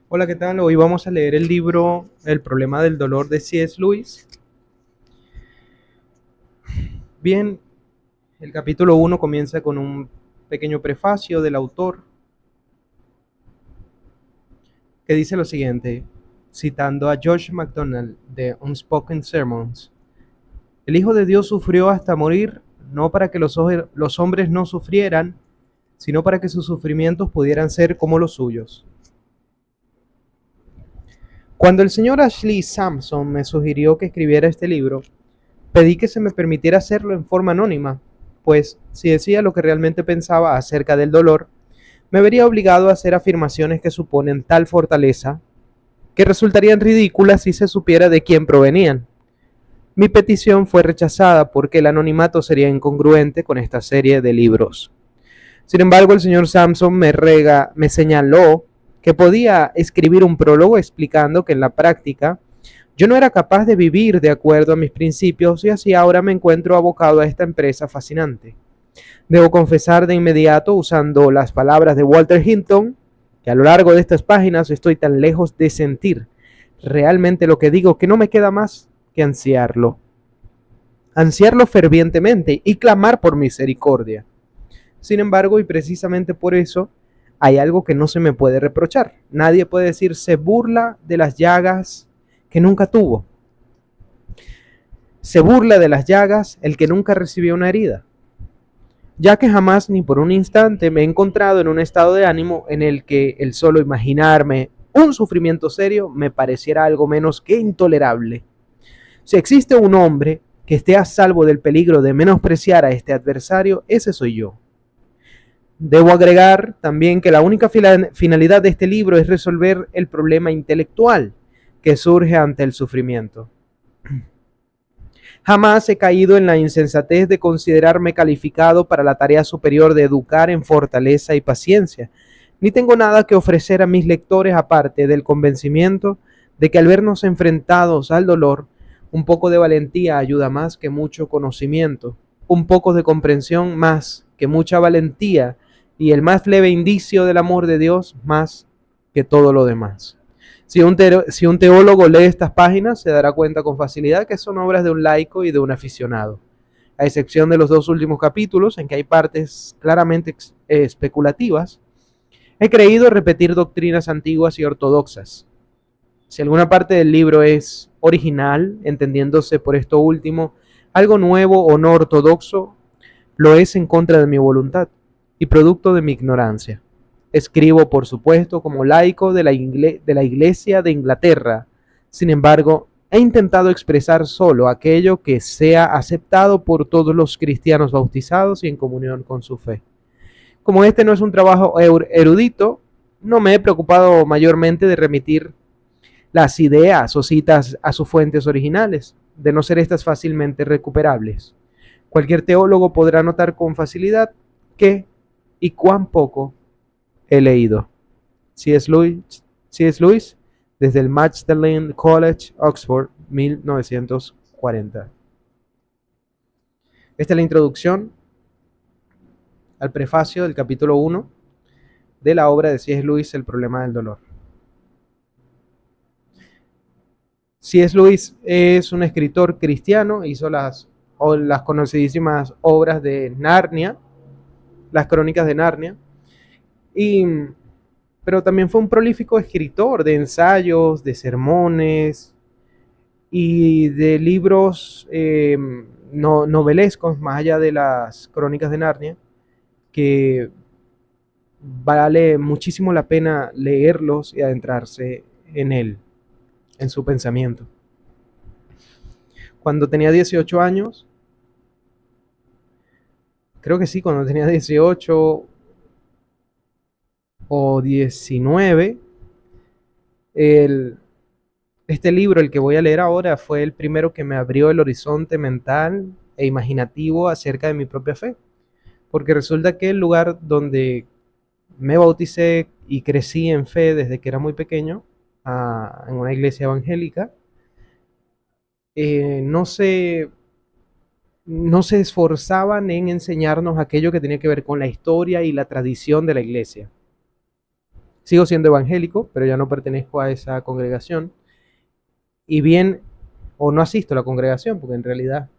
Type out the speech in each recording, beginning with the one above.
Hola, ¿qué tal? Hoy vamos a leer el libro El problema del dolor de C.S. Lewis. Bien, el capítulo 1 comienza con un pequeño prefacio del autor que dice lo siguiente, citando a George MacDonald de Unspoken Sermons. El Hijo de Dios sufrió hasta morir, no para que los hombres no sufrieran, sino para que sus sufrimientos pudieran ser como los suyos. Cuando el señor Ashley Sampson me sugirió que escribiera este libro, pedí que se me permitiera hacerlo en forma anónima, pues si decía lo que realmente pensaba acerca del dolor, me vería obligado a hacer afirmaciones que suponen tal fortaleza que resultarían ridículas si se supiera de quién provenían. Mi petición fue rechazada porque el anonimato sería incongruente con esta serie de libros. Sin embargo, el señor Sampson me señaló que podía escribir un prólogo explicando que en la práctica yo no era capaz de vivir de acuerdo a mis principios y así ahora me encuentro abocado a esta empresa fascinante. Debo confesar de inmediato, usando las palabras de Walter Hinton, que a lo largo de estas páginas estoy tan lejos de sentir realmente lo que digo que no me queda más que ansiarlo. Ansiarlo fervientemente y clamar por misericordia. Sin embargo, y precisamente por eso, hay algo que no se me puede reprochar. Nadie puede decir se burla de las llagas que nunca tuvo. Se burla de las llagas el que nunca recibió una herida, ya que jamás ni por un instante me he encontrado en un estado de ánimo en el que el solo imaginarme un sufrimiento serio me pareciera algo menos que intolerable. Si existe un hombre que esté a salvo del peligro de menospreciar a este adversario, ese soy yo. Debo agregar también que la única finalidad de este libro es resolver el problema intelectual que surge ante el sufrimiento. Jamás he caído en la insensatez de considerarme calificado para la tarea superior de educar en fortaleza y paciencia, ni tengo nada que ofrecer a mis lectores aparte del convencimiento de que al vernos enfrentados al dolor, un poco de valentía ayuda más que mucho conocimiento, un poco de comprensión más que mucha valentía y el más leve indicio del amor de Dios más que todo lo demás. Si un teólogo lee estas páginas, se dará cuenta con facilidad que son obras de un laico y de un aficionado, a excepción de los dos últimos capítulos, en que hay partes claramente especulativas. He creído repetir doctrinas antiguas y ortodoxas. Si alguna parte del libro es original, entendiéndose por esto último algo nuevo o no ortodoxo, lo es en contra de mi voluntad y producto de mi ignorancia. Escribo, por supuesto, como laico de la Iglesia de Inglaterra. Sin embargo, he intentado expresar solo aquello que sea aceptado por todos los cristianos bautizados y en comunión con su fe. Como este no es un trabajo erudito, no me he preocupado mayormente de remitir las ideas o citas a sus fuentes originales, de no ser estas fácilmente recuperables. Cualquier teólogo podrá notar con facilidad qué y cuán poco he leído. C.S. Lewis, desde el Magdalen College, Oxford, 1940. Esta es la introducción al prefacio del capítulo 1 de la obra de C.S. Lewis, El problema del dolor. C.S. Lewis es un escritor cristiano, hizo las conocidísimas obras de Narnia, las crónicas de Narnia, pero también fue un prolífico escritor de ensayos, de sermones y de libros novelescos, más allá de las crónicas de Narnia, que vale muchísimo la pena leerlos y adentrarse en él, en su pensamiento. Cuando tenía 18 años, creo que sí, cuando tenía 18 o 19, este libro, el que voy a leer ahora, fue el primero que me abrió el horizonte mental e imaginativo acerca de mi propia fe. Porque resulta que el lugar donde me bauticé y crecí en fe desde que era muy pequeño, en una iglesia evangélica, no no se esforzaban en enseñarnos aquello que tenía que ver con la historia y la tradición de la iglesia. Sigo siendo evangélico, pero ya no pertenezco a esa congregación. Y bien, o no asisto a la congregación, porque en realidad,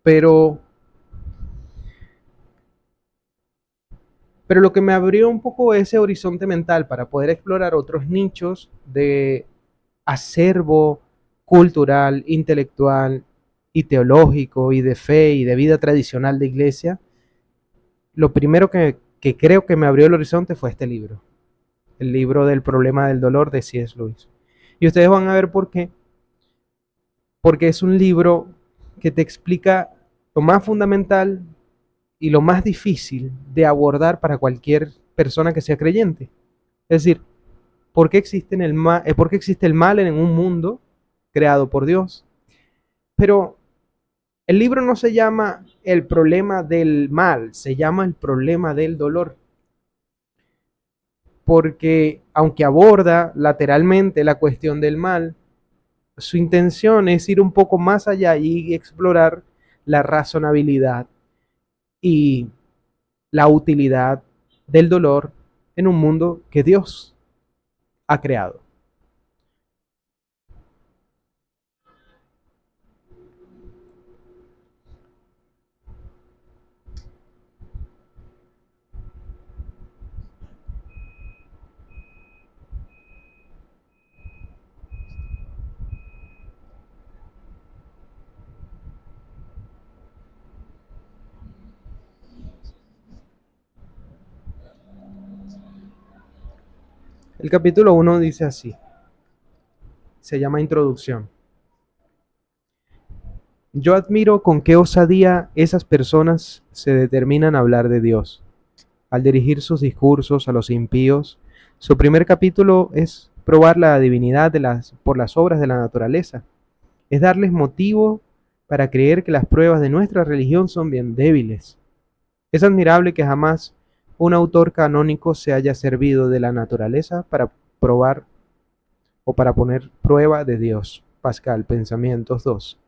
pero, pero lo que me abrió un poco ese horizonte mental para poder explorar otros nichos de acervo cultural, intelectual y teológico y de fe y de vida tradicional de iglesia, lo primero que creo que me abrió el horizonte fue este libro, el libro del problema del dolor de C.S. Lewis. Y ustedes van a ver por qué. Porque es un libro que te explica lo más fundamental y lo más difícil de abordar para cualquier persona que sea creyente. Es decir, ¿por qué existe el mal en un mundo creado por Dios? Pero el libro no se llama el problema del mal, se llama el problema del dolor. Porque aunque aborda lateralmente la cuestión del mal, su intención es ir un poco más allá y explorar la razonabilidad y la utilidad del dolor en un mundo que Dios ha creado. El capítulo 1 dice así, se llama Introducción. Yo admiro con qué osadía esas personas se determinan a hablar de Dios. Al dirigir sus discursos a los impíos, su primer capítulo es probar la divinidad por las obras de la naturaleza. Es darles motivo para creer que las pruebas de nuestra religión son bien débiles. Es admirable que jamás un autor canónico se haya servido de la naturaleza para probar o para poner prueba de Dios. Pascal, Pensamientos 2.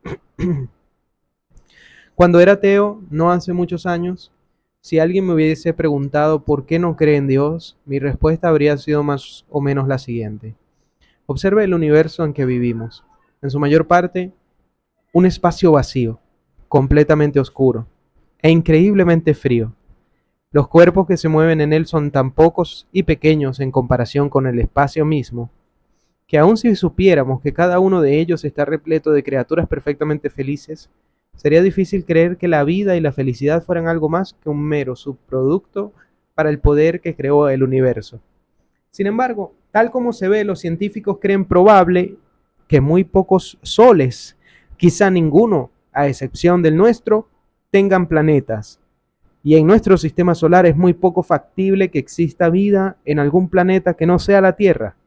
Cuando era ateo, no hace muchos años, si alguien me hubiese preguntado por qué no cree en Dios, mi respuesta habría sido más o menos la siguiente. Observe el universo en que vivimos. En su mayor parte, un espacio vacío, completamente oscuro e increíblemente frío. Los cuerpos que se mueven en él son tan pocos y pequeños en comparación con el espacio mismo, que aun si supiéramos que cada uno de ellos está repleto de criaturas perfectamente felices, sería difícil creer que la vida y la felicidad fueran algo más que un mero subproducto para el poder que creó el universo. Sin embargo, tal como se ve, los científicos creen probable que muy pocos soles, quizá ninguno, a excepción del nuestro, tengan planetas. Y en nuestro sistema solar es muy poco factible que exista vida en algún planeta que no sea la Tierra.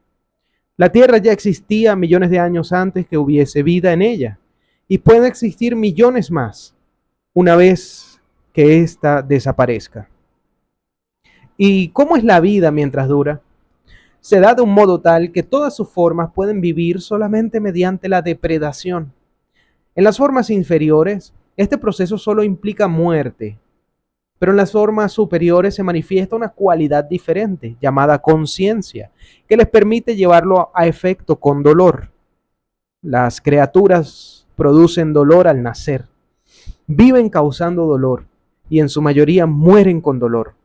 La Tierra ya existía millones de años antes que hubiese vida en ella, y puede existir millones más una vez que ésta desaparezca. ¿Y cómo es la vida mientras dura? Se da de un modo tal que todas sus formas pueden vivir solamente mediante la depredación. En las formas inferiores, este proceso solo implica muerte, pero en las formas superiores se manifiesta una cualidad diferente, llamada conciencia, que les permite llevarlo a efecto con dolor. Las criaturas producen dolor al nacer, viven causando dolor y en su mayoría mueren con dolor.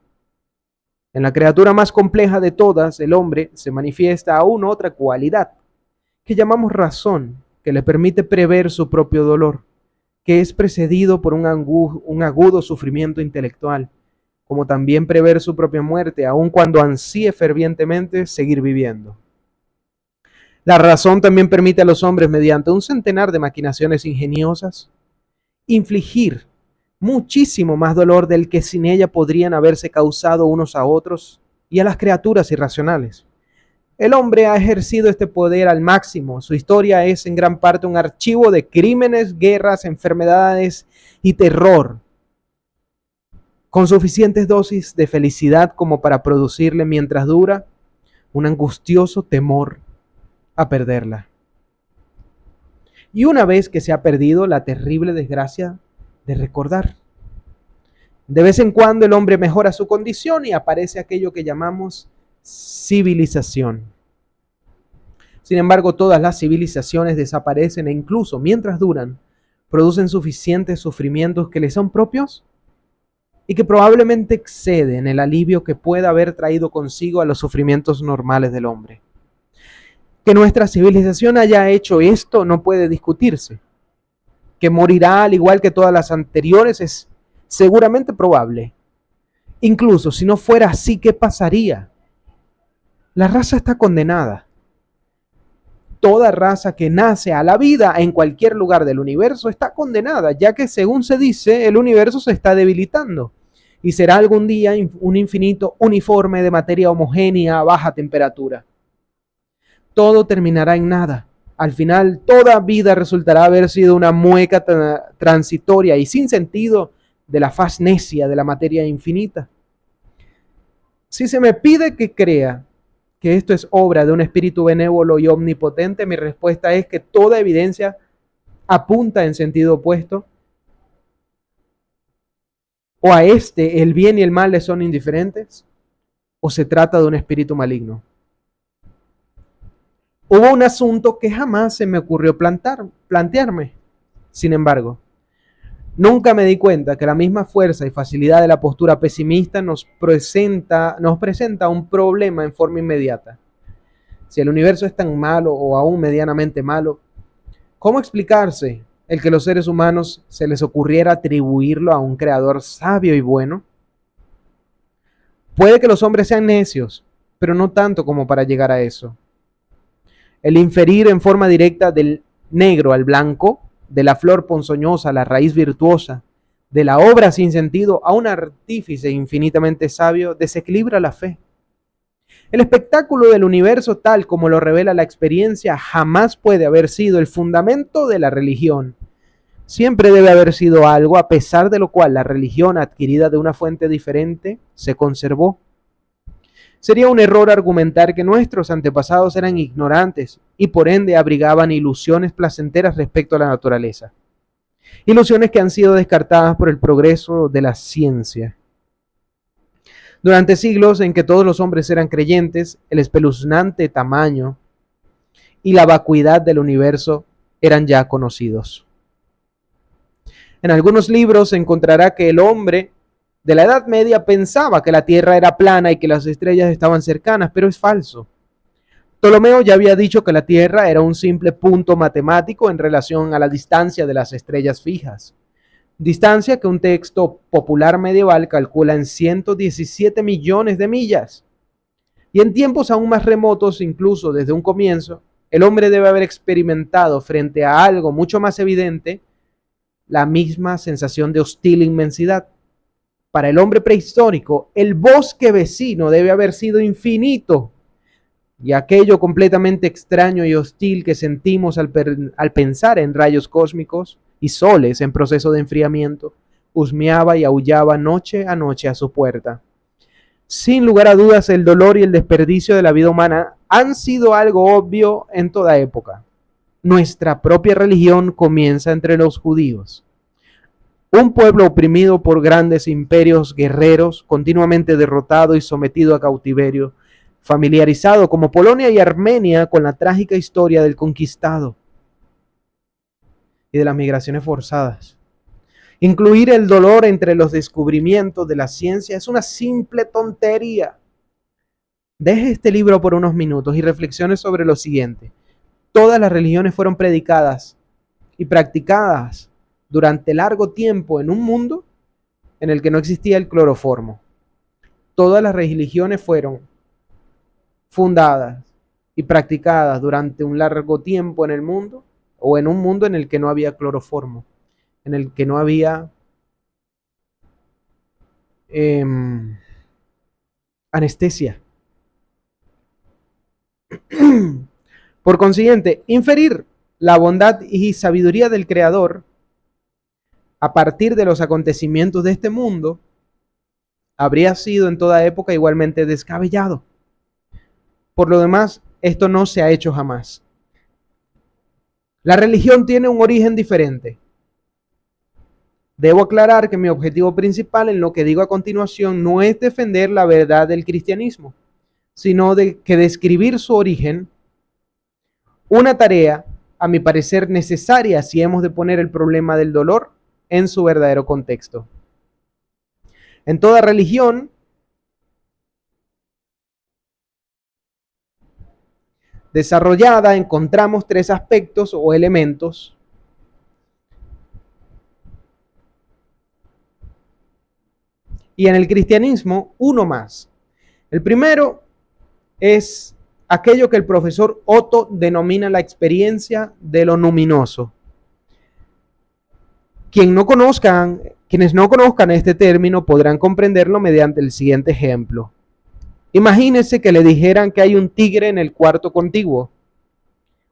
En la criatura más compleja de todas, el hombre, se manifiesta aún otra cualidad, que llamamos razón, que le permite prever su propio dolor, que es precedido por un agudo sufrimiento intelectual, como también prever su propia muerte, aun cuando ansíe fervientemente seguir viviendo. La razón también permite a los hombres, mediante un centenar de maquinaciones ingeniosas, infligir muchísimo más dolor del que sin ella podrían haberse causado unos a otros y a las criaturas irracionales. El hombre ha ejercido este poder al máximo. Su historia es en gran parte un archivo de crímenes, guerras, enfermedades y terror, con suficientes dosis de felicidad como para producirle mientras dura un angustioso temor a perderla. Y una vez que se ha perdido, la terrible desgracia de recordar. De vez en cuando el hombre mejora su condición y aparece aquello que llamamos civilización. Sin embargo, todas las civilizaciones desaparecen e incluso mientras duran, producen suficientes sufrimientos que les son propios y que probablemente exceden el alivio que pueda haber traído consigo a los sufrimientos normales del hombre. Que nuestra civilización haya hecho esto no puede discutirse. Que morirá al igual que todas las anteriores es seguramente probable. Incluso si no fuera así, ¿qué pasaría? La raza está condenada. Toda raza que nace a la vida en cualquier lugar del universo está condenada, ya que según se dice, el universo se está debilitando y será algún día un infinito uniforme de materia homogénea a baja temperatura. Todo terminará en nada. Al final, toda vida resultará haber sido una mueca transitoria y sin sentido de la faz necia de la materia infinita. Si se me pide que crea que esto es obra de un espíritu benévolo y omnipotente, mi respuesta es que toda evidencia apunta en sentido opuesto. O a este el bien y el mal le son indiferentes, o se trata de un espíritu maligno. Hubo un asunto que jamás se me ocurrió plantearme. Sin embargo, nunca me di cuenta que la misma fuerza y facilidad de la postura pesimista nos presenta un problema en forma inmediata. Si el universo es tan malo o aún medianamente malo, ¿cómo explicarse el que los seres humanos se les ocurriera atribuirlo a un creador sabio y bueno? Puede que los hombres sean necios, pero no tanto como para llegar a eso. El inferir en forma directa del negro al blanco, de la flor ponzoñosa a la raíz virtuosa, de la obra sin sentido a un artífice infinitamente sabio, desequilibra la fe. El espectáculo del universo tal como lo revela la experiencia jamás puede haber sido el fundamento de la religión. Siempre debe haber sido algo a pesar de lo cual la religión adquirida de una fuente diferente se conservó. Sería un error argumentar que nuestros antepasados eran ignorantes y por ende abrigaban ilusiones placenteras respecto a la naturaleza. Ilusiones que han sido descartadas por el progreso de la ciencia. Durante siglos en que todos los hombres eran creyentes, el espeluznante tamaño y la vacuidad del universo eran ya conocidos. En algunos libros se encontrará que el hombre de la Edad Media pensaba que la Tierra era plana y que las estrellas estaban cercanas, pero es falso. Ptolomeo ya había dicho que la Tierra era un simple punto matemático en relación a la distancia de las estrellas fijas. Distancia que un texto popular medieval calcula en 117 millones de millas. Y en tiempos aún más remotos, incluso desde un comienzo, el hombre debe haber experimentado frente a algo mucho más evidente la misma sensación de hostil inmensidad. Para el hombre prehistórico, el bosque vecino debe haber sido infinito y aquello completamente extraño y hostil que sentimos al pensar en rayos cósmicos y soles en proceso de enfriamiento, husmeaba y aullaba noche a noche a su puerta. Sin lugar a dudas, el dolor y el desperdicio de la vida humana han sido algo obvio en toda época. Nuestra propia religión comienza entre los judíos. Un pueblo oprimido por grandes imperios guerreros, continuamente derrotado y sometido a cautiverio, familiarizado como Polonia y Armenia con la trágica historia del conquistado y de las migraciones forzadas. Incluir el dolor entre los descubrimientos de la ciencia es una simple tontería. Deje este libro por unos minutos y reflexione sobre lo siguiente. Todas las religiones fueron predicadas y practicadas durante largo tiempo en un mundo en el que no existía el cloroformo. Todas las religiones fueron fundadas y practicadas durante un largo tiempo en el mundo o en un mundo en el que no había cloroformo, en el que no había anestesia. Por consiguiente, inferir la bondad y sabiduría del Creador a partir de los acontecimientos de este mundo habría sido en toda época igualmente descabellado. Por lo demás, esto no se ha hecho jamás. La religión tiene un origen diferente. Debo aclarar que mi objetivo principal en lo que digo a continuación no es defender la verdad del cristianismo, sino de que describir su origen, una tarea, a mi parecer, necesaria si hemos de poner el problema del dolor en su verdadero contexto. En toda religión desarrollada encontramos tres aspectos o elementos y en el cristianismo uno más. El primero es aquello que el profesor Otto denomina la experiencia de lo luminoso. Quienes no conozcan este término podrán comprenderlo mediante el siguiente ejemplo. Imagínese que le dijeran que hay un tigre en el cuarto contiguo.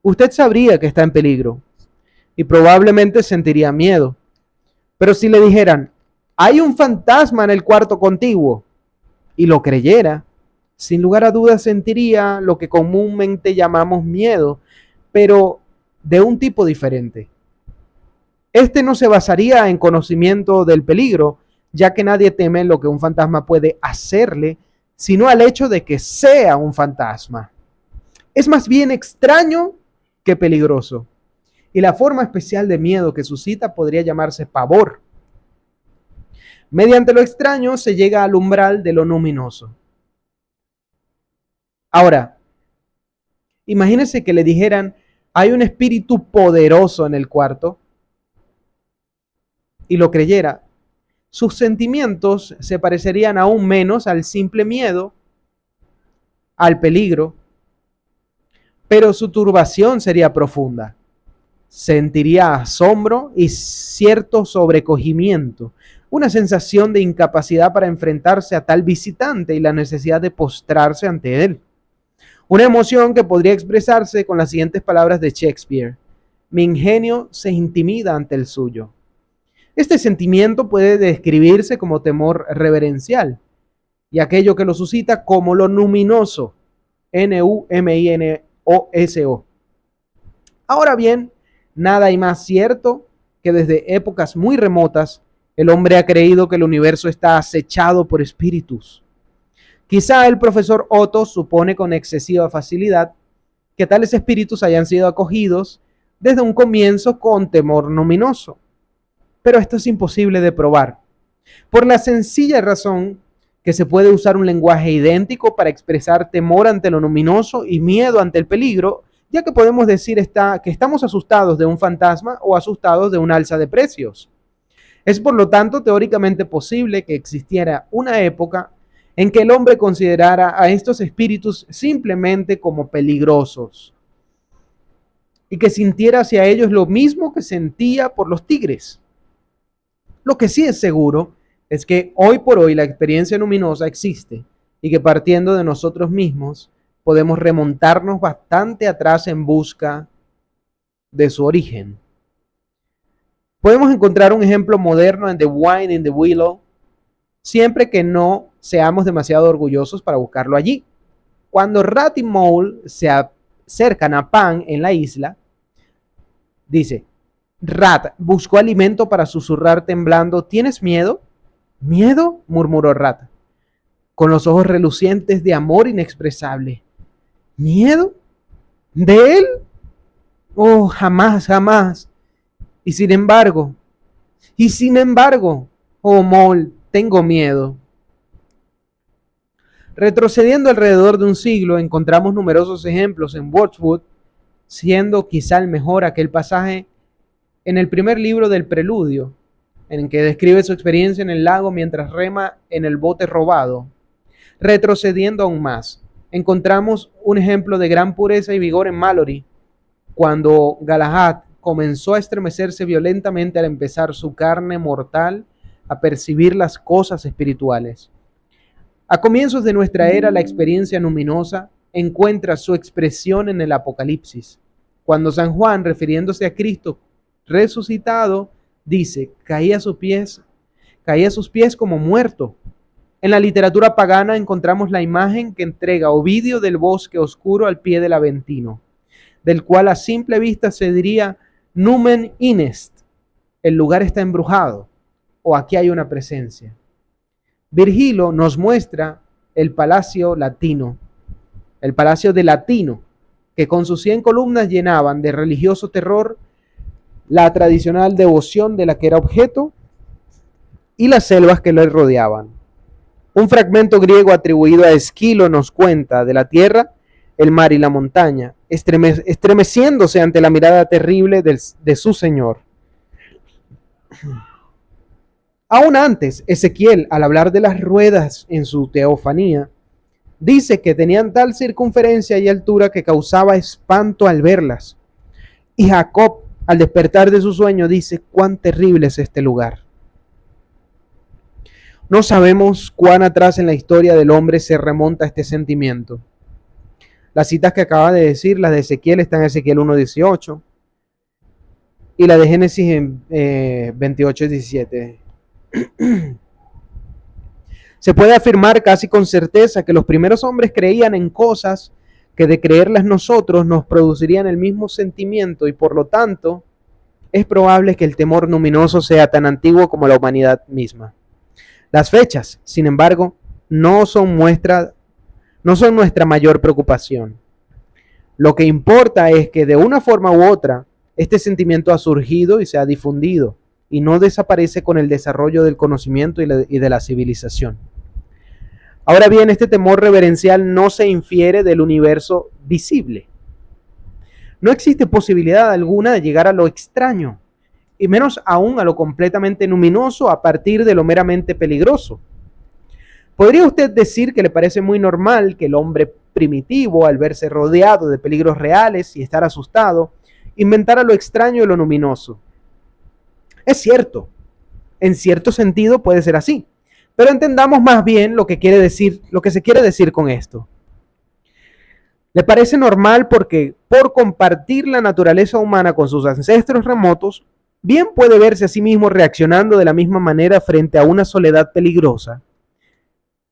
Usted sabría que está en peligro y probablemente sentiría miedo. Pero si le dijeran, hay un fantasma en el cuarto contiguo, y lo creyera, sin lugar a dudas sentiría lo que comúnmente llamamos miedo, pero de un tipo diferente. Este no se basaría en conocimiento del peligro, ya que nadie teme lo que un fantasma puede hacerle, sino al hecho de que sea un fantasma. Es más bien extraño que peligroso. Y la forma especial de miedo que suscita podría llamarse pavor. Mediante lo extraño se llega al umbral de lo luminoso. Ahora, imagínese que le dijeran, hay un espíritu poderoso en el cuarto, y lo creyera. Sus sentimientos se parecerían aún menos al simple miedo, al peligro, pero su turbación sería profunda. Sentiría asombro y cierto sobrecogimiento, una sensación de incapacidad para enfrentarse a tal visitante y la necesidad de postrarse ante él. Una emoción que podría expresarse con las siguientes palabras de Shakespeare: mi ingenio se intimida ante el suyo. Este sentimiento puede describirse como temor reverencial y aquello que lo suscita como lo luminoso, Numinoso. Ahora bien, nada hay más cierto que desde épocas muy remotas el hombre ha creído que el universo está acechado por espíritus. Quizá el profesor Otto supone con excesiva facilidad que tales espíritus hayan sido acogidos desde un comienzo con temor luminoso. Pero esto es imposible de probar, por la sencilla razón que se puede usar un lenguaje idéntico para expresar temor ante lo luminoso y miedo ante el peligro, ya que podemos decir que estamos asustados de un fantasma o asustados de un alza de precios. Es por lo tanto teóricamente posible que existiera una época en que el hombre considerara a estos espíritus simplemente como peligrosos y que sintiera hacia ellos lo mismo que sentía por los tigres. Lo que sí es seguro es que hoy por hoy la experiencia luminosa existe y que partiendo de nosotros mismos podemos remontarnos bastante atrás en busca de su origen. Podemos encontrar un ejemplo moderno en The Wine in the Willow, siempre que no seamos demasiado orgullosos para buscarlo allí. Cuando Rat y Mole se acercan a Pan en la isla, dice: Rat buscó alimento para susurrar temblando, ¿tienes miedo? ¿Miedo?, murmuró Rat, con los ojos relucientes de amor inexpresable. ¿Miedo? ¿De él? Oh, jamás, jamás. Y sin embargo, oh Mole, tengo miedo. Retrocediendo alrededor de un siglo, encontramos numerosos ejemplos en Wordsworth, siendo quizá el mejor aquel pasaje en el primer libro del Preludio, en que describe su experiencia en el lago mientras rema en el bote robado. Retrocediendo aún más, encontramos un ejemplo de gran pureza y vigor en Malory, cuando Galahad comenzó a estremecerse violentamente al empezar su carne mortal a percibir las cosas espirituales. A comienzos de nuestra era, la experiencia luminosa encuentra su expresión en el Apocalipsis, cuando San Juan, refiriéndose a Cristo resucitado, dice: caía a sus pies como muerto. En la literatura pagana encontramos la imagen que entrega Ovidio del bosque oscuro al pie del Aventino, del cual a simple vista se diría numen inest, el lugar está embrujado, o aquí hay una presencia. Virgilio nos muestra el palacio latino, el Palacio de Latino, que con sus 100 columnas llenaban de religioso terror la tradicional devoción de la que era objeto y las selvas que le rodeaban. Un fragmento griego atribuido a Esquilo nos cuenta de la tierra, el mar y la montaña, estremeciéndose ante la mirada terrible de su Señor. Aún antes, Ezequiel, al hablar de las ruedas en su teofanía, dice que tenían tal circunferencia y altura que causaba espanto al verlas. Y Jacob, al despertar de su sueño, dice: cuán terrible es este lugar. No sabemos cuán atrás en la historia del hombre se remonta este sentimiento. Las citas que acaba de decir, las de Ezequiel, están en Ezequiel 1:18 y la de Génesis en 28:17. Se puede afirmar casi con certeza que los primeros hombres creían en cosas que de creerlas nosotros nos producirían el mismo sentimiento, y por lo tanto es probable que el temor luminoso sea tan antiguo como la humanidad misma. Las fechas, sin embargo, no son nuestra mayor preocupación. Lo que importa es que de una forma u otra este sentimiento ha surgido y se ha difundido, y no desaparece con el desarrollo del conocimiento y de la civilización. Ahora bien, este temor reverencial no se infiere del universo visible. No existe posibilidad alguna de llegar a lo extraño, y menos aún a lo completamente luminoso a partir de lo meramente peligroso. ¿Podría usted decir que le parece muy normal que el hombre primitivo, al verse rodeado de peligros reales y estar asustado, inventara lo extraño y lo luminoso? Es cierto, en cierto sentido puede ser así, pero entendamos más bien lo que se quiere decir con esto. Le parece normal porque, por compartir la naturaleza humana con sus ancestros remotos, bien puede verse a sí mismo reaccionando de la misma manera frente a una soledad peligrosa.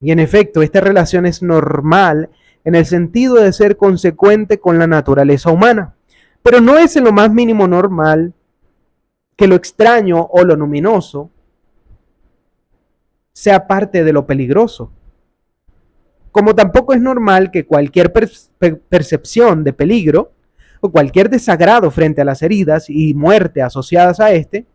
Y en efecto, esta relación es normal en el sentido de ser consecuente con la naturaleza humana, pero no es en lo más mínimo normal que lo extraño o lo luminoso sea parte de lo peligroso. Como tampoco es normal que cualquier percepción de peligro o cualquier desagrado frente a las heridas y muerte asociadas a este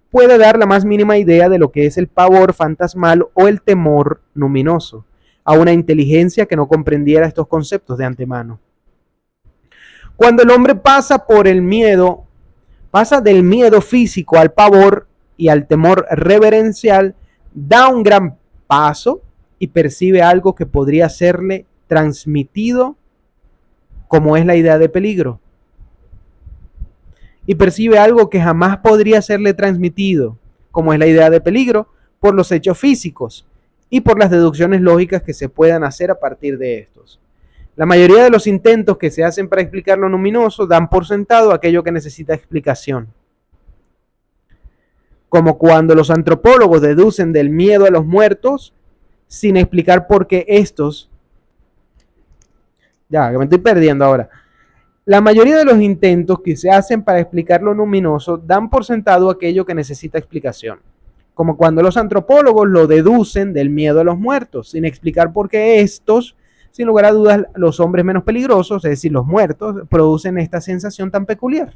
puede dar la más mínima idea de lo que es el pavor fantasmal o el temor luminoso a una inteligencia que no comprendiera estos conceptos de antemano. Cuando el hombre pasa del miedo físico al pavor y al temor reverencial, da un gran paso y percibe algo que podría serle transmitido, como es la idea de peligro. Y percibe algo que jamás podría serle transmitido, como es la idea de peligro, por los hechos físicos y por las deducciones lógicas que se puedan hacer a partir de estos. La mayoría de los intentos que se hacen para explicar lo luminoso dan por sentado aquello que necesita explicación. Como cuando los antropólogos deducen del miedo a los muertos sin explicar por qué estos... Ya, que me estoy perdiendo ahora. La mayoría de los intentos que se hacen para explicar lo luminoso dan por sentado aquello que necesita explicación. Como cuando los antropólogos lo deducen del miedo a los muertos, sin explicar por qué estos, sin lugar a dudas, los hombres menos peligrosos, es decir, los muertos, producen esta sensación tan peculiar.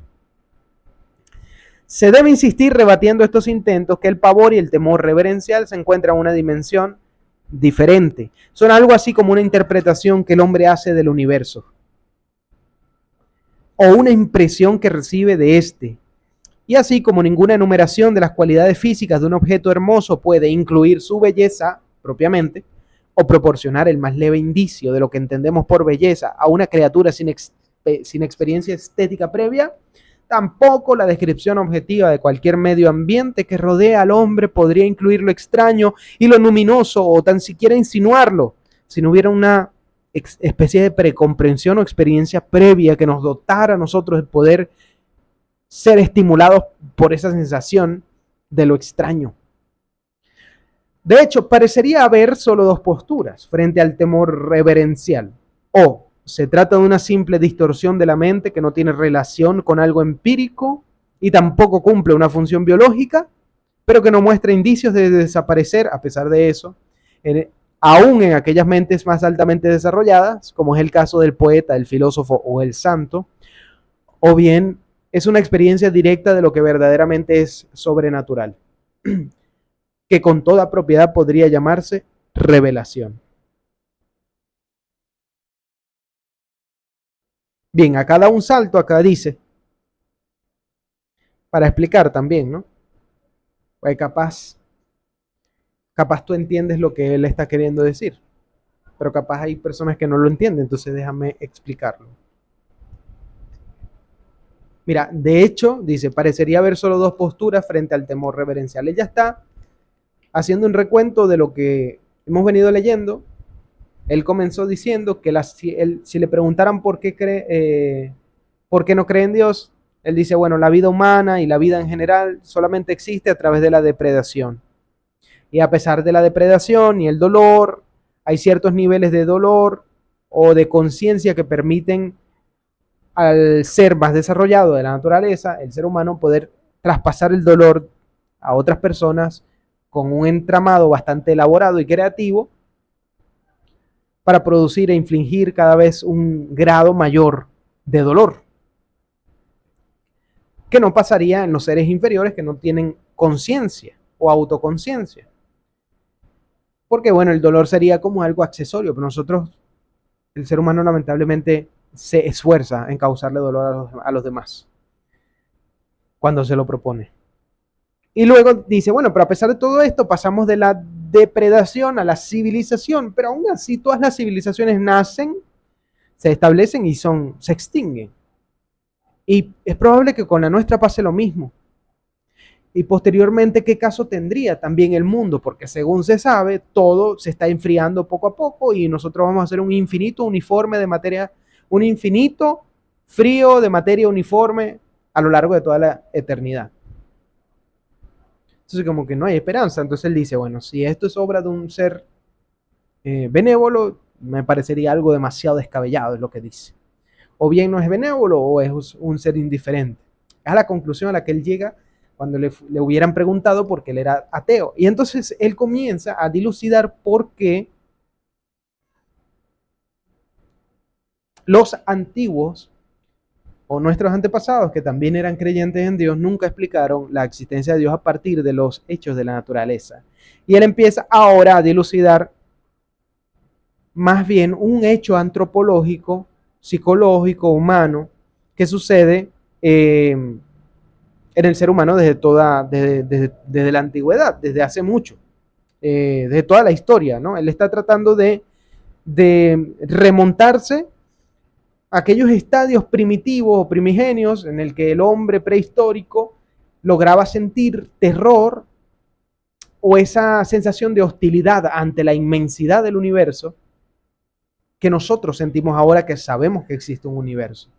Se debe insistir rebatiendo estos intentos que el pavor y el temor reverencial se encuentran en una dimensión diferente. Son algo así como una interpretación que el hombre hace del universo, o una impresión que recibe de este. Y así como ninguna enumeración de las cualidades físicas de un objeto hermoso puede incluir su belleza propiamente, o proporcionar el más leve indicio de lo que entendemos por belleza a una criatura sin experiencia estética previa, tampoco la descripción objetiva de cualquier medio ambiente que rodea al hombre podría incluir lo extraño y lo luminoso, o tan siquiera insinuarlo, si no hubiera una especie de precomprensión o experiencia previa que nos dotara a nosotros de poder ser estimulados por esa sensación de lo extraño. De hecho, parecería haber solo dos posturas frente al temor reverencial. O se trata de una simple distorsión de la mente que no tiene relación con algo empírico y tampoco cumple una función biológica, pero que no muestra indicios de desaparecer a pesar de eso, aún en aquellas mentes más altamente desarrolladas, como es el caso del poeta, el filósofo o el santo, o bien es una experiencia directa de lo que verdaderamente es sobrenatural, que con toda propiedad podría llamarse revelación. Bien, acá da un salto, acá dice, para explicar también, ¿no? Pues capaz tú entiendes lo que él está queriendo decir, pero capaz hay personas que no lo entienden, entonces déjame explicarlo. Mira, de hecho, dice, parecería haber solo dos posturas frente al temor reverencial. Ella está haciendo un recuento de lo que hemos venido leyendo. Él comenzó diciendo que si le preguntaran por qué no cree en Dios, él dice, bueno, la vida humana y la vida en general solamente existe a través de la depredación. Y a pesar de la depredación y el dolor, hay ciertos niveles de dolor o de conciencia que permiten al ser más desarrollado de la naturaleza, el ser humano, poder traspasar el dolor a otras personas con un entramado bastante elaborado y creativo para producir e infligir cada vez un grado mayor de dolor, que no pasaría en los seres inferiores que no tienen conciencia o autoconciencia. Porque bueno, el dolor sería como algo accesorio, pero nosotros, el ser humano lamentablemente se esfuerza en causarle dolor a los demás cuando se lo propone. Y luego dice, bueno, pero a pesar de todo esto, pasamos de la depredación a la civilización, pero aún así todas las civilizaciones nacen, se establecen y se extinguen. Y es probable que con la nuestra pase lo mismo. Y posteriormente, ¿qué caso tendría también el mundo? Porque según se sabe, todo se está enfriando poco a poco y nosotros vamos a hacer un infinito uniforme de materia, un infinito frío de materia uniforme a lo largo de toda la eternidad. Entonces como que no hay esperanza. Entonces él dice, bueno, si esto es obra de un ser benévolo, me parecería algo demasiado descabellado, es lo que dice. O bien no es benévolo o es un ser indiferente. Es la conclusión a la que él llega cuando le hubieran preguntado por qué él era ateo. Y entonces él comienza a dilucidar por qué los antiguos o nuestros antepasados, que también eran creyentes en Dios, nunca explicaron la existencia de Dios a partir de los hechos de la naturaleza. Y él empieza ahora a dilucidar más bien un hecho antropológico, psicológico, humano, que sucede en el ser humano desde la antigüedad, desde hace mucho, desde toda la historia, ¿no? Él está tratando de remontarse a aquellos estadios primitivos o primigenios en el que el hombre prehistórico lograba sentir terror o esa sensación de hostilidad ante la inmensidad del universo que nosotros sentimos ahora que sabemos que existe un universo.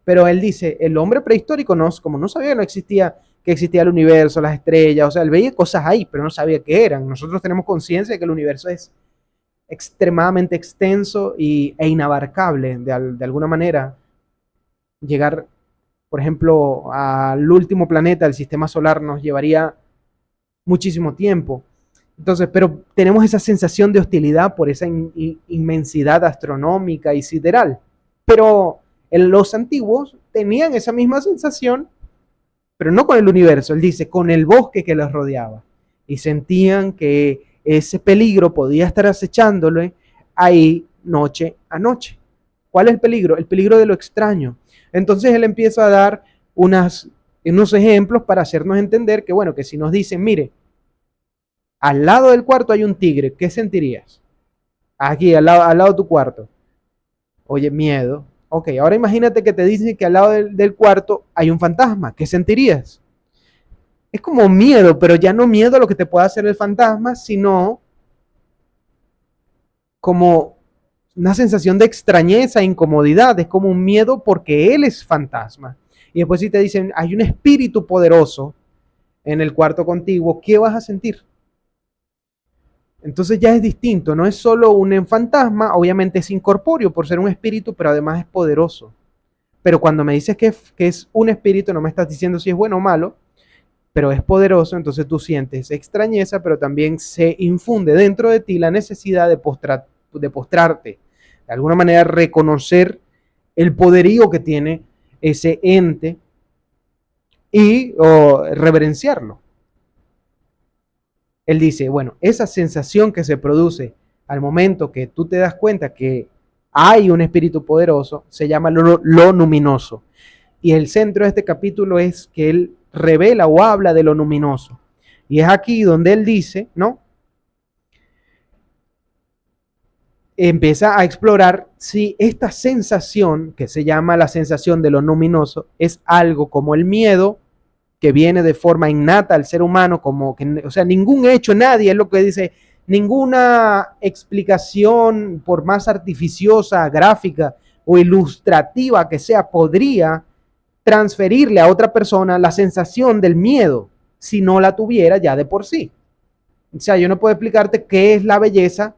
Pero él dice, el hombre prehistórico como no sabía que existía el universo, las estrellas, o sea, él veía cosas ahí, pero no sabía qué eran. Nosotros tenemos conciencia de que el universo es extremadamente extenso e inabarcable de alguna manera. Llegar, por ejemplo, al último planeta del sistema solar nos llevaría muchísimo tiempo. Entonces, pero tenemos esa sensación de hostilidad por esa inmensidad astronómica y sideral. Pero los antiguos tenían esa misma sensación, pero no con el universo, él dice, con el bosque que los rodeaba. Y sentían que ese peligro podía estar acechándole ahí noche a noche. ¿Cuál es el peligro? El peligro de lo extraño. Entonces él empieza a dar unos ejemplos para hacernos entender que, bueno, que si nos dicen, mire, al lado del cuarto hay un tigre, ¿qué sentirías? Aquí, al lado de tu cuarto. Oye, miedo. Ok, ahora imagínate que te dicen que al lado del cuarto hay un fantasma, ¿qué sentirías? Es como miedo, pero ya no miedo a lo que te pueda hacer el fantasma, sino como una sensación de extrañeza, incomodidad, es como un miedo porque él es fantasma. Y después si te dicen, hay un espíritu poderoso en el cuarto contiguo, ¿qué vas a sentir? Entonces ya es distinto, no es solo un fantasma, obviamente es incorpóreo por ser un espíritu, pero además es poderoso. Pero cuando me dices que es un espíritu, no me estás diciendo si es bueno o malo, pero es poderoso, entonces tú sientes extrañeza, pero también se infunde dentro de ti la necesidad de postrarte, de alguna manera reconocer el poderío que tiene ese ente y reverenciarlo. Él dice, bueno, esa sensación que se produce al momento que tú te das cuenta que hay un espíritu poderoso, se llama lo luminoso. Y el centro de este capítulo es que él revela o habla de lo luminoso. Y es aquí donde él dice, ¿no? Empieza a explorar si esta sensación, que se llama la sensación de lo luminoso, es algo como el miedo, que viene de forma innata al ser humano, como que, o sea, ningún hecho, nadie, es lo que dice, ninguna explicación, por más artificiosa, gráfica o ilustrativa que sea, podría transferirle a otra persona la sensación del miedo si no la tuviera ya de por sí. O sea, yo no puedo explicarte qué es la belleza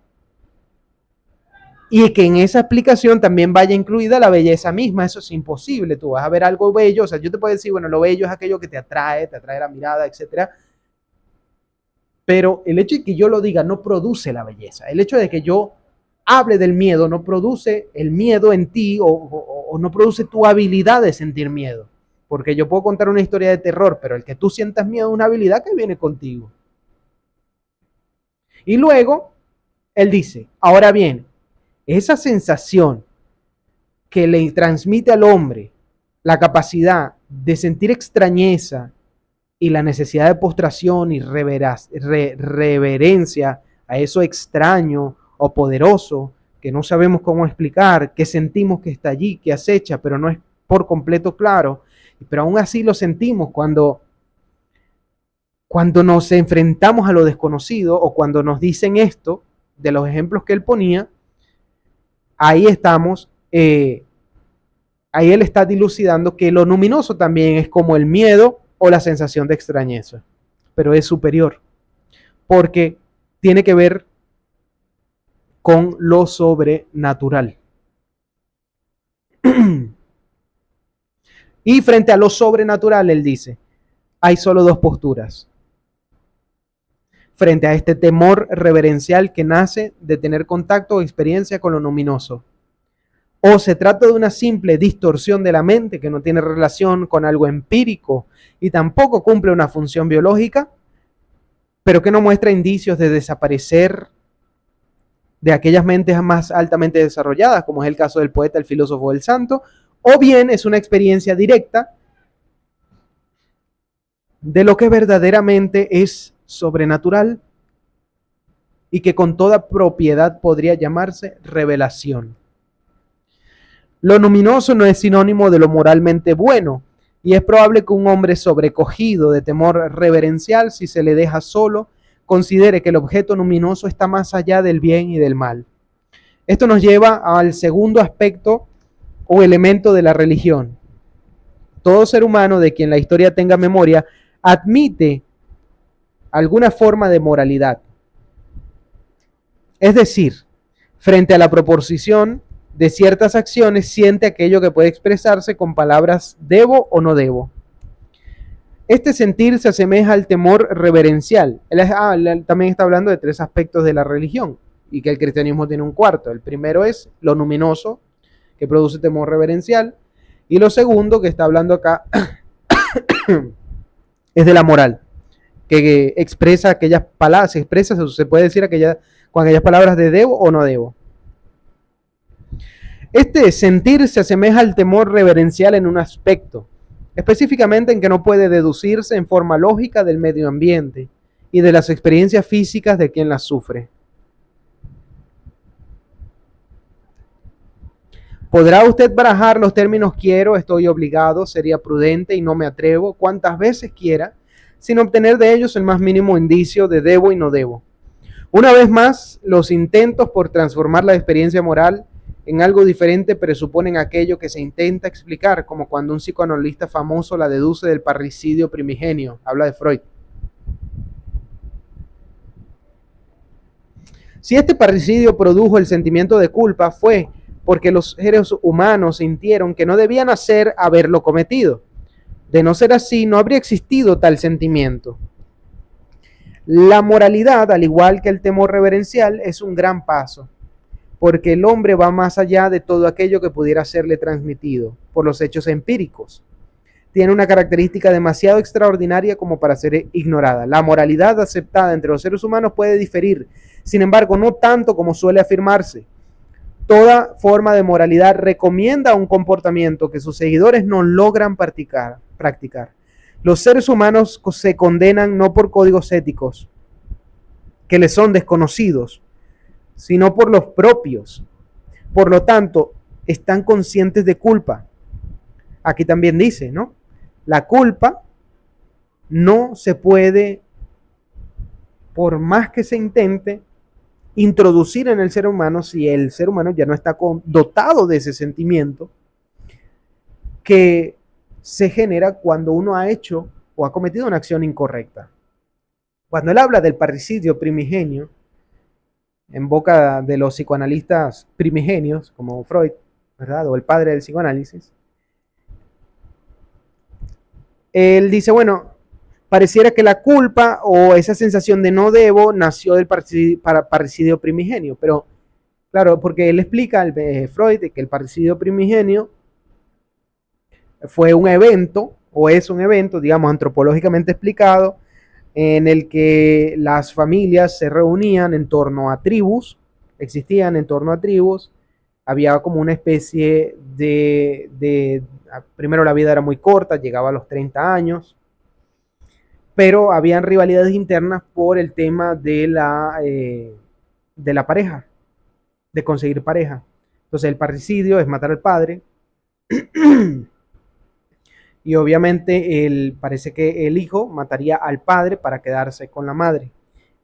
y que en esa explicación también vaya incluida la belleza misma. Eso es imposible. Tú vas a ver algo bello, o sea, yo te puedo decir, bueno, lo bello es aquello que te atrae la mirada, etcétera. Pero el hecho de que yo lo diga no produce la belleza. El hecho de que yo hable del miedo no produce el miedo en ti o no produce tu habilidad de sentir miedo. Porque yo puedo contar una historia de terror, pero el que tú sientas miedo es una habilidad que viene contigo. Y luego, él dice, ahora bien, esa sensación que le transmite al hombre la capacidad de sentir extrañeza y la necesidad de postración y reverencia a eso extraño o poderoso que no sabemos cómo explicar, que sentimos que está allí, que acecha, pero no es por completo claro, pero aún así lo sentimos cuando nos enfrentamos a lo desconocido o cuando nos dicen esto, de los ejemplos que él ponía, ahí estamos, ahí él está dilucidando que lo luminoso también es como el miedo o la sensación de extrañeza, pero es superior, porque tiene que ver con lo sobrenatural. Y frente a lo sobrenatural, él dice, hay solo dos posturas. Frente a este temor reverencial que nace de tener contacto o experiencia con lo luminoso. O se trata de una simple distorsión de la mente que no tiene relación con algo empírico y tampoco cumple una función biológica, pero que no muestra indicios de desaparecer de aquellas mentes más altamente desarrolladas, como es el caso del poeta, el filósofo, el santo, o bien es una experiencia directa de lo que verdaderamente es sobrenatural y que con toda propiedad podría llamarse revelación. Lo luminoso no es sinónimo de lo moralmente bueno, y es probable que un hombre sobrecogido de temor reverencial, si se le deja solo, considere que el objeto luminoso está más allá del bien y del mal. Esto nos lleva al segundo aspecto o elemento de la religión. Todo ser humano de quien la historia tenga memoria admite alguna forma de moralidad. Es decir, frente a la proposición de ciertas acciones, siente aquello que puede expresarse con palabras debo o no debo. Este sentir se asemeja al temor reverencial. Él también está hablando de tres aspectos de la religión y que el cristianismo tiene un cuarto. El primero es lo luminoso, que produce temor reverencial. Y lo segundo que está hablando acá es de la moral, que expresa aquellas palabras, se puede decir con aquellas palabras de debo o no debo. Este sentir se asemeja al temor reverencial en un aspecto, específicamente en que no puede deducirse en forma lógica del medio ambiente y de las experiencias físicas de quien las sufre. ¿Podrá usted barajar los términos quiero, estoy obligado, sería prudente y no me atrevo, cuantas veces quiera, sin obtener de ellos el más mínimo indicio de debo y no debo? Una vez más, los intentos por transformar la experiencia moral en algo diferente presuponen aquello que se intenta explicar, como cuando un psicoanalista famoso la deduce del parricidio primigenio. Habla de Freud. Si este parricidio produjo el sentimiento de culpa, fue porque los seres humanos sintieron que no debían haberlo cometido, De no ser así, no habría existido tal sentimiento. La moralidad, al igual que el temor reverencial, es un gran paso, porque el hombre va más allá de todo aquello que pudiera serle transmitido por los hechos empíricos. Tiene una característica demasiado extraordinaria como para ser ignorada. La moralidad aceptada entre los seres humanos puede diferir, sin embargo, no tanto como suele afirmarse. Toda forma de moralidad recomienda un comportamiento que sus seguidores no logran practicar. Los seres humanos se condenan no por códigos éticos que les son desconocidos, sino por los propios. Por lo tanto, están conscientes de culpa. Aquí también dice, ¿no? La culpa no se puede, por más que se intente, introducir en el ser humano si el ser humano ya no está dotado de ese sentimiento que se genera cuando uno ha hecho o ha cometido una acción incorrecta. Cuando él habla del parricidio primigenio, en boca de los psicoanalistas primigenios, como Freud, ¿verdad? O el padre del psicoanálisis, él dice, bueno, pareciera que la culpa o esa sensación de no debo nació del parricidio primigenio, pero claro, porque él explica, Freud, que el parricidio primigenio fue un evento, o es un evento, digamos, antropológicamente explicado, en el que las familias se reunían en torno a tribus, existían en torno a tribus, había como una especie primero la vida era muy corta, llegaba a los 30 años, pero habían rivalidades internas por el tema de la pareja, de conseguir pareja. Entonces el parricidio es matar al padre, y obviamente parece que el hijo mataría al padre para quedarse con la madre.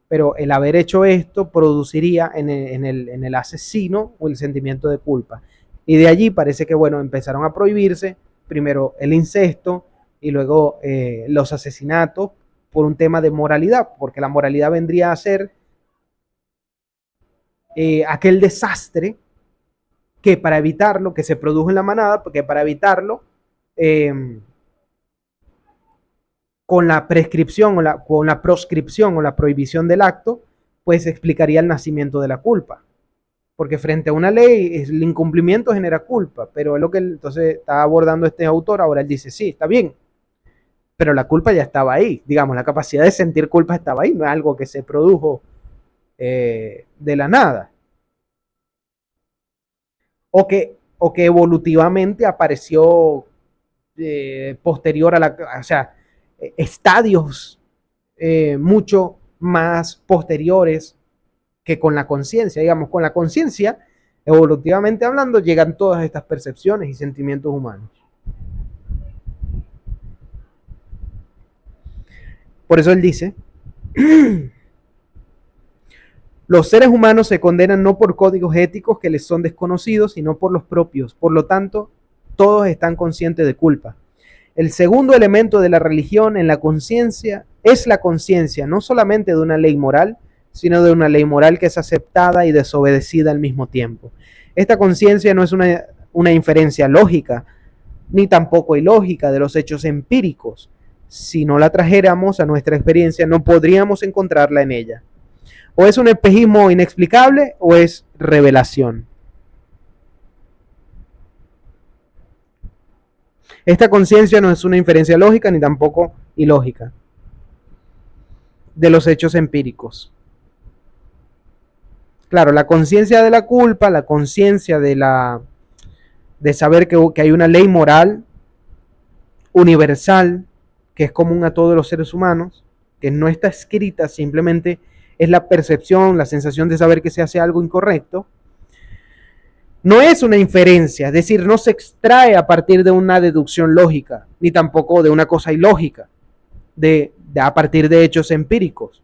Pero el haber hecho esto produciría en el asesino el sentimiento de culpa. Y de allí parece que, bueno, empezaron a prohibirse primero el incesto y luego los asesinatos por un tema de moralidad, porque la moralidad vendría a ser aquel desastre que para evitarlo, que se produjo en la manada, porque para evitarlo, con la prescripción con la proscripción o la prohibición del acto, pues explicaría el nacimiento de la culpa. Porque frente a una ley, el incumplimiento genera culpa, pero es lo que entonces está abordando este autor. Ahora él dice, sí, está bien, pero la culpa ya estaba ahí, digamos, la capacidad de sentir culpa estaba ahí, no es algo que se produjo de la nada. O que evolutivamente apareció posterior a la, o sea, estadios mucho más posteriores que con la conciencia. Digamos, con la conciencia, evolutivamente hablando, llegan todas estas percepciones y sentimientos humanos. Por eso él dice, los seres humanos se condenan no por códigos éticos que les son desconocidos, sino por los propios. Por lo tanto, todos están conscientes de culpa. El segundo elemento de la religión en la conciencia es la conciencia, no solamente de una ley moral, sino de una ley moral que es aceptada y desobedecida al mismo tiempo. Esta conciencia no es una inferencia lógica, ni tampoco ilógica de los hechos empíricos. Si no la trajéramos a nuestra experiencia, no podríamos encontrarla en ella. O es un espejismo inexplicable o es revelación. Esta conciencia no es una inferencia lógica ni tampoco ilógica de los hechos empíricos. Claro, la conciencia de la culpa, la conciencia de saber que hay una ley moral universal que es común a todos los seres humanos, que no está escrita, simplemente es la percepción, la sensación de saber que se hace algo incorrecto. No es una inferencia, es decir, no se extrae a partir de una deducción lógica, ni tampoco de una cosa ilógica, a partir de hechos empíricos.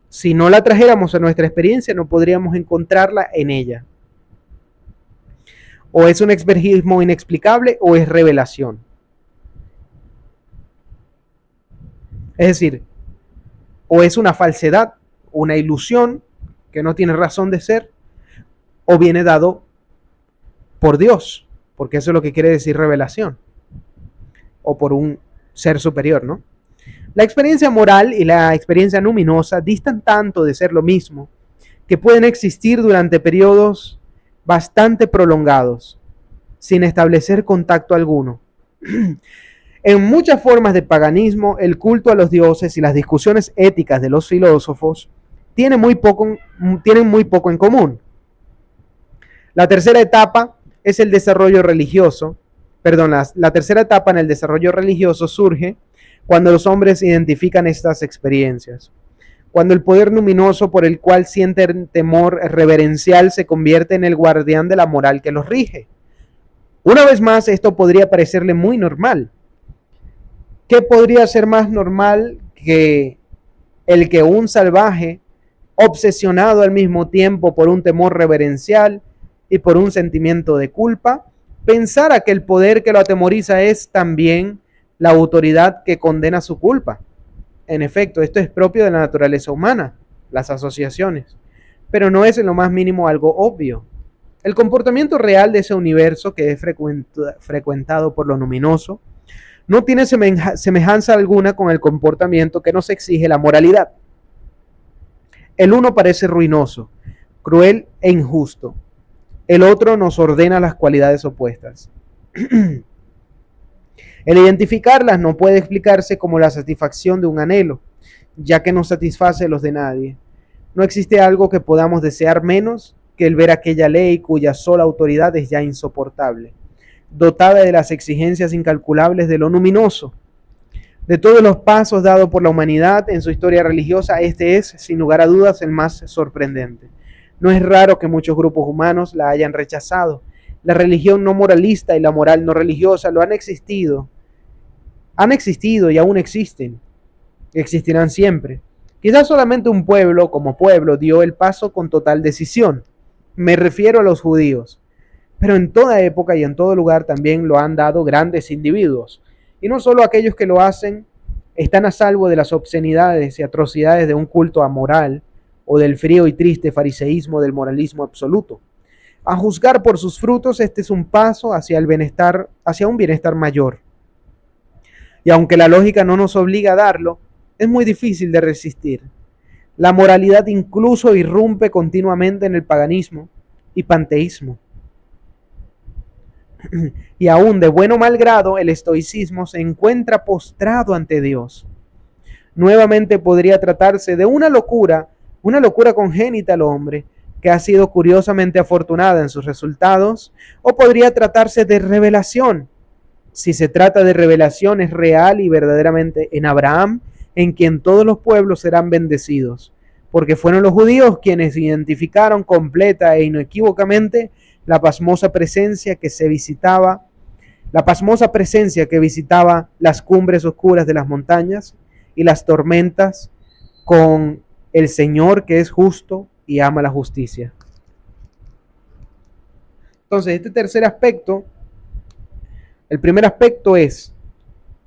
Si no la trajéramos a nuestra experiencia, no podríamos encontrarla en ella. O es un espejismo inexplicable o es revelación. Es decir, o es una falsedad, una ilusión que no tiene razón de ser, o viene dado por Dios, porque eso es lo que quiere decir revelación. o por un ser superior, ¿no? La experiencia moral y la experiencia luminosa distan tanto de ser lo mismo que pueden existir durante periodos bastante prolongados, sin establecer contacto alguno. En muchas formas de paganismo, el culto a los dioses y las discusiones éticas de los filósofos tienen muy poco en común. La tercera etapa es el desarrollo religioso. La tercera etapa en el desarrollo religioso surge cuando los hombres identifican estas experiencias. Cuando el poder luminoso por el cual sienten temor reverencial se convierte en el guardián de la moral que los rige. Una vez más, esto podría parecerle muy normal. ¿Qué podría ser más normal que el que un salvaje, obsesionado al mismo tiempo por un temor reverencial y por un sentimiento de culpa, pensara que el poder que lo atemoriza es también la autoridad que condena su culpa? En efecto, esto es propio de la naturaleza humana, las asociaciones, pero no es en lo más mínimo algo obvio. El comportamiento real de ese universo que es frecuentado por lo luminoso no tiene semejanza alguna con el comportamiento que nos exige la moralidad. El uno parece ruinoso, cruel e injusto. El otro nos ordena las cualidades opuestas. El identificarlas no puede explicarse como la satisfacción de un anhelo, ya que no satisface los de nadie. No existe algo que podamos desear menos que el ver aquella ley cuya sola autoridad es ya insoportable, dotada de las exigencias incalculables de lo luminoso. De todos los pasos dados por la humanidad en su historia religiosa, este es, sin lugar a dudas, el más sorprendente. No es raro que muchos grupos humanos la hayan rechazado. La religión no moralista y la moral no religiosa han existido y aún existen, existirán siempre. Quizás solamente un pueblo, como pueblo, dio el paso con total decisión. Me refiero a los judíos. Pero en toda época y en todo lugar también lo han dado grandes individuos. Y no solo aquellos que lo hacen están a salvo de las obscenidades y atrocidades de un culto amoral o del frío y triste fariseísmo del moralismo absoluto. A juzgar por sus frutos, este es un paso hacia el bienestar, hacia un bienestar mayor. Y aunque la lógica no nos obliga a darlo, es muy difícil de resistir. La moralidad incluso irrumpe continuamente en el paganismo y panteísmo. Y aún de buen o mal grado, el estoicismo se encuentra postrado ante Dios. Nuevamente podría tratarse de una locura congénita al hombre, que ha sido curiosamente afortunada en sus resultados, o podría tratarse de revelación. Si se trata de revelación, es real y verdaderamente en Abraham, en quien todos los pueblos serán bendecidos, porque fueron los judíos quienes identificaron completa e inequívocamente la pasmosa presencia que visitaba las cumbres oscuras de las montañas y las tormentas con el Señor que es justo y ama la justicia. Entonces, este tercer aspecto, el primer aspecto es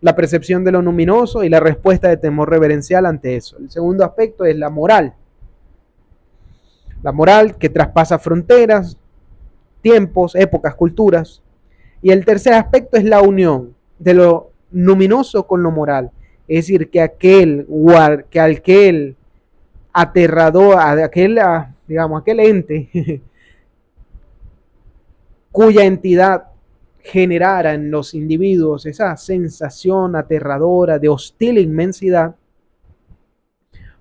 la percepción de lo luminoso y la respuesta de temor reverencial ante eso. El segundo aspecto es la moral. La moral que traspasa fronteras, tiempos, épocas, culturas. Y el tercer aspecto es la unión de lo luminoso con lo moral. Es decir, que aquel aterrador, aquel ente cuya entidad generara en los individuos esa sensación aterradora de hostil inmensidad,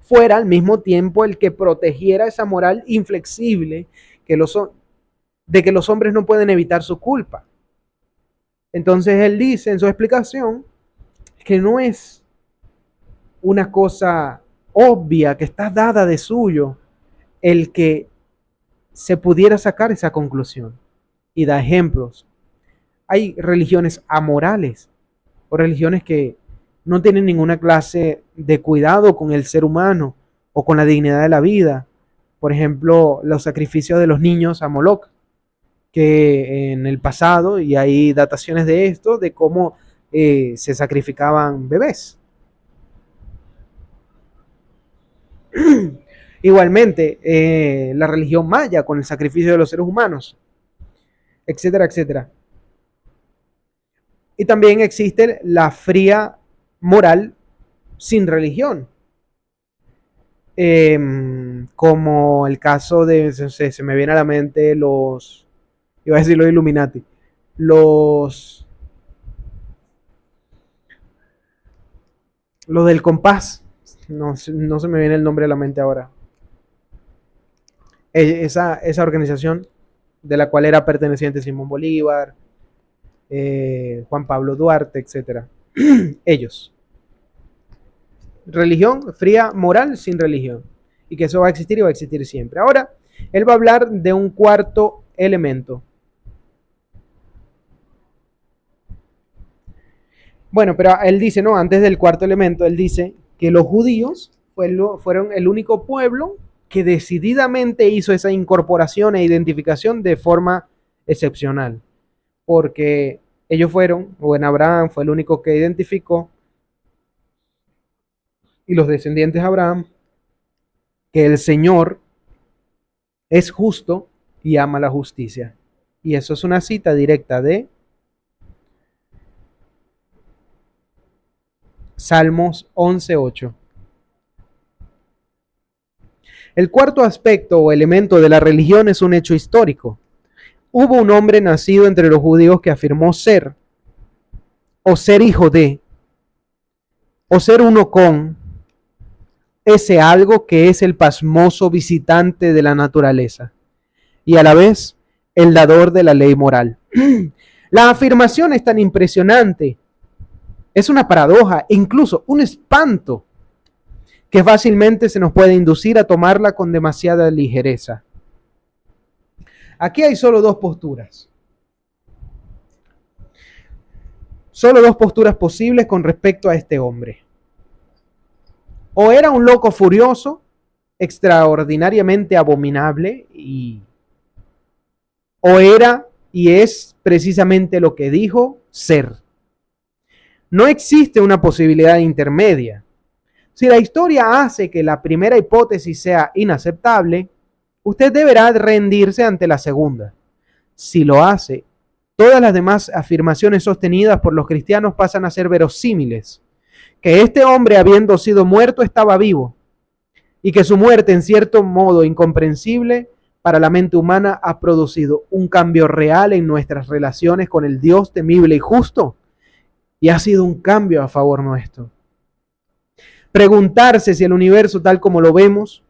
fuera al mismo tiempo el que protegiera esa moral inflexible de que los hombres no pueden evitar su culpa. Entonces él dice en su explicación que no es una cosa obvia que está dada de suyo el que se pudiera sacar esa conclusión, y da ejemplos. Hay religiones amorales o religiones que no tienen ninguna clase de cuidado con el ser humano o con la dignidad de la vida. Por ejemplo, los sacrificios de los niños a Moloch, que en el pasado, y hay dataciones de esto, de cómo se sacrificaban bebés. Igualmente, la religión maya con el sacrificio de los seres humanos, etcétera, etcétera. Y también existe la fría moral sin religión. Como el caso de, se me viene a la mente iba a decir los Illuminati, los, los del compás, no se me viene el nombre a la mente ahora. Esa organización de la cual era perteneciente Simón Bolívar, Juan Pablo Duarte, etcétera. Ellos. Religión fría, moral sin religión. Y que eso va a existir y va a existir siempre. Ahora, él va a hablar de un cuarto elemento. Bueno, pero él dice, no, antes del cuarto elemento, él dice que los judíos fueron el único pueblo que decididamente hizo esa incorporación e identificación de forma excepcional. Porque ellos fueron, o en Abraham fue el único que identificó, y los descendientes de Abraham, que el Señor es justo y ama la justicia. Y eso es una cita directa de Salmos 11:8. El cuarto aspecto o elemento de la religión es un hecho histórico. Hubo un hombre nacido entre los judíos que afirmó ser, o ser hijo de, o ser uno con, ese algo que es el pasmoso visitante de la naturaleza y a la vez el dador de la ley moral. La afirmación es tan impresionante, es una paradoja e incluso un espanto que fácilmente se nos puede inducir a tomarla con demasiada ligereza. Aquí hay solo dos posturas. Solo dos posturas posibles con respecto a este hombre. O era un loco furioso, extraordinariamente abominable, o era y es precisamente lo que dijo ser. No existe una posibilidad intermedia. Si la historia hace que la primera hipótesis sea inaceptable, usted deberá rendirse ante la segunda. Si lo hace, todas las demás afirmaciones sostenidas por los cristianos pasan a ser verosímiles. Que este hombre, habiendo sido muerto, estaba vivo, y que su muerte, en cierto modo incomprensible para la mente humana, ha producido un cambio real en nuestras relaciones con el Dios temible y justo, y ha sido un cambio a favor nuestro. Preguntarse si el universo tal como lo vemos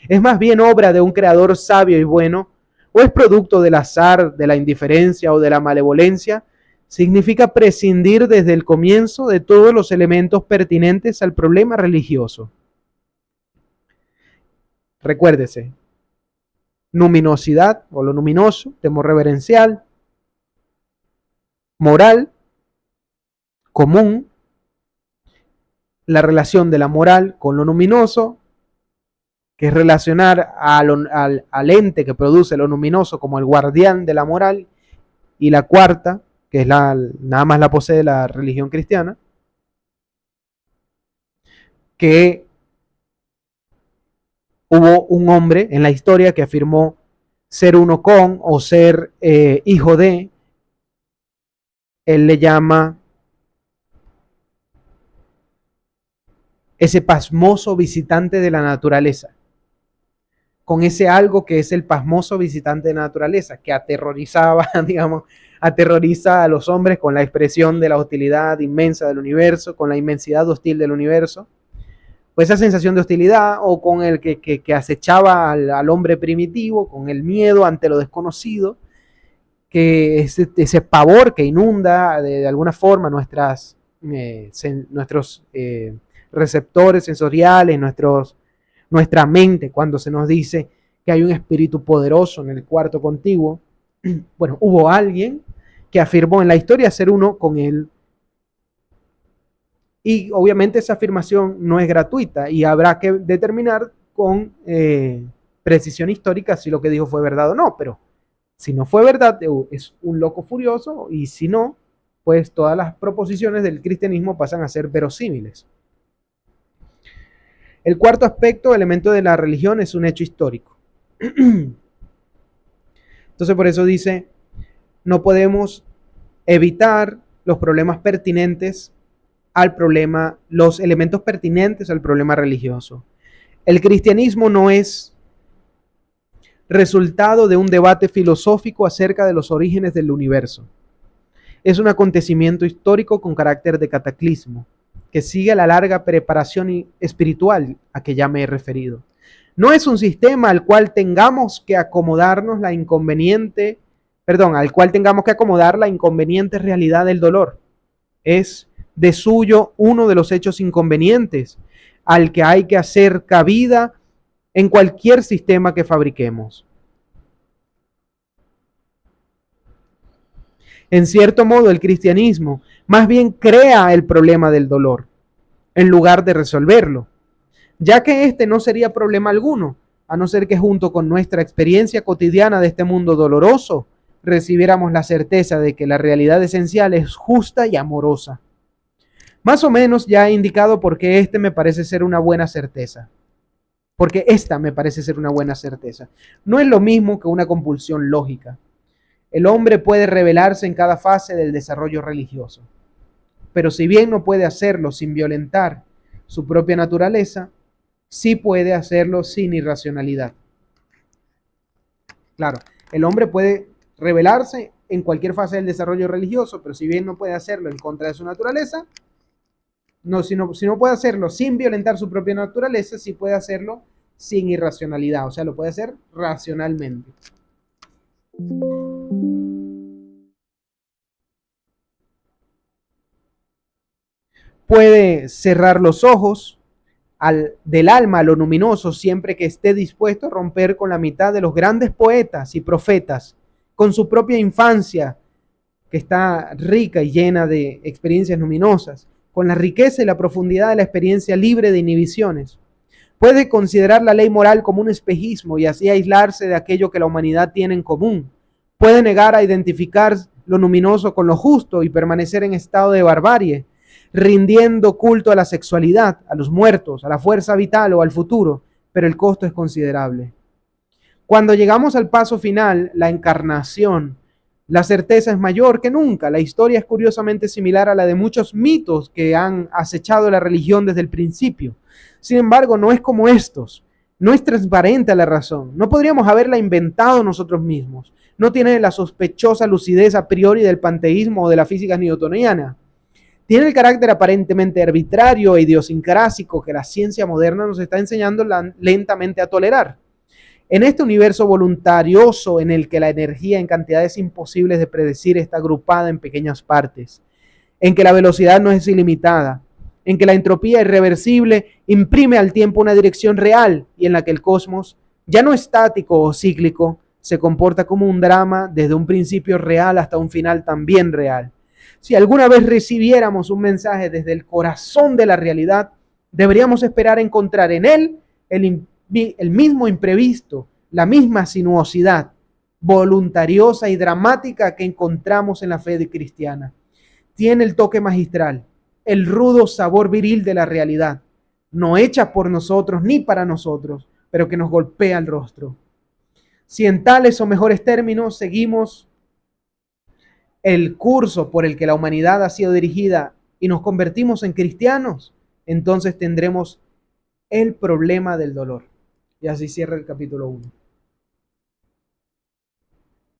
es más bien obra de un creador sabio y bueno, o es producto del azar, de la indiferencia o de la malevolencia, significa prescindir desde el comienzo de todos los elementos pertinentes al problema religioso. Recuérdese, luminosidad o lo luminoso, temor reverencial, moral, común, la relación de la moral con lo luminoso, que es relacionar al ente que produce lo luminoso como el guardián de la moral, y la cuarta, que es nada más la posee la religión cristiana, que hubo un hombre en la historia que afirmó ser uno con o ser hijo de, él le llama ese pasmoso visitante de la naturaleza, con ese algo que es el pasmoso visitante de la naturaleza, que aterrorizaba, digamos, aterroriza a los hombres con la expresión de la hostilidad inmensa del universo, con la inmensidad hostil del universo. Pues esa sensación de hostilidad o con el que acechaba al hombre primitivo, con el miedo ante lo desconocido, que ese pavor que inunda de alguna forma nuestros receptores sensoriales, nuestra mente, cuando se nos dice que hay un espíritu poderoso en el cuarto contiguo. Bueno, hubo alguien que afirmó en la historia ser uno con él. Y obviamente esa afirmación no es gratuita y habrá que determinar con precisión histórica si lo que dijo fue verdad o no. Pero si no fue verdad, es un loco furioso, y si no, pues todas las proposiciones del cristianismo pasan a ser verosímiles. El cuarto aspecto, elemento de la religión, es un hecho histórico. Entonces por eso dice, no podemos evitar los problemas pertinentes al problema, los elementos pertinentes al problema religioso. El cristianismo no es resultado de un debate filosófico acerca de los orígenes del universo. Es un acontecimiento histórico con carácter de cataclismo, que sigue la larga preparación espiritual a que ya me he referido. No es un sistema al cual tengamos que acomodarnos al cual tengamos que acomodar la inconveniente realidad del dolor. Es de suyo uno de los hechos inconvenientes al que hay que hacer cabida en cualquier sistema que fabriquemos. En cierto modo, el cristianismo más bien crea el problema del dolor, en lugar de resolverlo, ya que este no sería problema alguno, a no ser que junto con nuestra experiencia cotidiana de este mundo doloroso, recibiéramos la certeza de que la realidad esencial es justa y amorosa. Más o menos ya he indicado por qué esta me parece ser una buena certeza. No es lo mismo que una compulsión lógica. El hombre puede rebelarse en cada fase del desarrollo religioso, pero si bien no puede hacerlo sin violentar su propia naturaleza, sí puede hacerlo sin irracionalidad. Claro, el hombre puede rebelarse en cualquier fase del desarrollo religioso, pero si bien no puede hacerlo en contra de su naturaleza, si no puede hacerlo sin violentar su propia naturaleza, sí puede hacerlo sin irracionalidad, o sea, lo puede hacer racionalmente. Puede cerrar los ojos del alma a lo luminoso siempre que esté dispuesto a romper con la mitad de los grandes poetas y profetas, con su propia infancia, que está rica y llena de experiencias luminosas, con la riqueza y la profundidad de la experiencia libre de inhibiciones. Puede considerar la ley moral como un espejismo y así aislarse de aquello que la humanidad tiene en común. Puede negar a identificar lo luminoso con lo justo y permanecer en estado de barbarie, rindiendo culto a la sexualidad, a los muertos, a la fuerza vital o al futuro, pero el costo es considerable. Cuando llegamos al paso final, la encarnación, la certeza es mayor que nunca. La historia es curiosamente similar a la de muchos mitos que han acechado la religión desde el principio. Sin embargo, no es como estos. No es transparente a la razón. No podríamos haberla inventado nosotros mismos. No tiene la sospechosa lucidez a priori del panteísmo o de la física newtoniana. Tiene el carácter aparentemente arbitrario e idiosincrásico que la ciencia moderna nos está enseñando lentamente a tolerar. En este universo voluntarioso en el que la energía en cantidades imposibles de predecir está agrupada en pequeñas partes, en que la velocidad no es ilimitada, en que la entropía irreversible imprime al tiempo una dirección real y en la que el cosmos, ya no estático o cíclico, se comporta como un drama desde un principio real hasta un final también real. Si alguna vez recibiéramos un mensaje desde el corazón de la realidad, deberíamos esperar encontrar en él el mismo imprevisto, la misma sinuosidad voluntariosa y dramática que encontramos en la fe cristiana. Tiene el toque magistral, el rudo sabor viril de la realidad, no hecha por nosotros ni para nosotros, pero que nos golpea el rostro. Si en tales o mejores términos seguimos el curso por el que la humanidad ha sido dirigida y nos convertimos en cristianos, entonces tendremos el problema del dolor. Y así cierra el capítulo 1.